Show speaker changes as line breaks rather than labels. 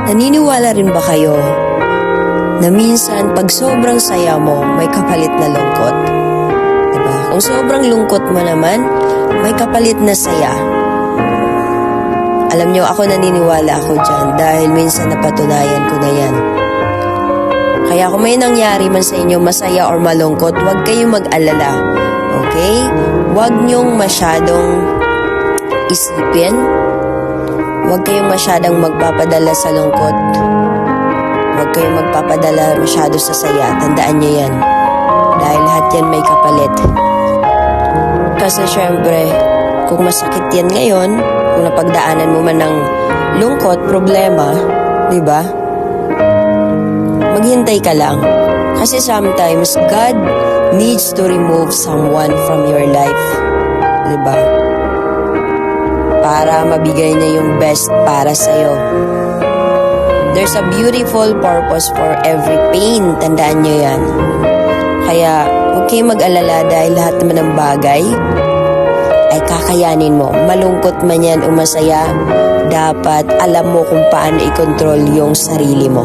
Naniniwala rin ba kayo na minsan pag sobrang saya mo, may kapalit na lungkot? Diba? Kung sobrang lungkot mo naman, may kapalit na saya. Alam nyo, ako naniniwala ako dyan dahil minsan napatunayan ko na yan. Kaya kung may nangyari man sa inyo, masaya or malungkot, huwag kayong mag-alala. Okay? Huwag nyong masyadong isipin. Huwag kayong masyadong magpapadala sa lungkot. Huwag kayong magpapadala masyado sa saya. Tandaan nyo yan. Dahil lahat yan may kapalit. Kasi syempre, kung masakit yan ngayon, kung napagdaanan mo man ng lungkot, problema, di ba? Maghintay ka lang. Kasi sometimes, God needs to remove someone from your life. Di ba? Para mabigay niya yung best para sa'yo. There's a beautiful purpose for every pain. Tandaan niyo yan. Kaya, huwag kayong mag-alala dahil lahat naman ng bagay ay kakayanin mo. Malungkot man yan o masaya, dapat alam mo kung paano i-control yung sarili mo.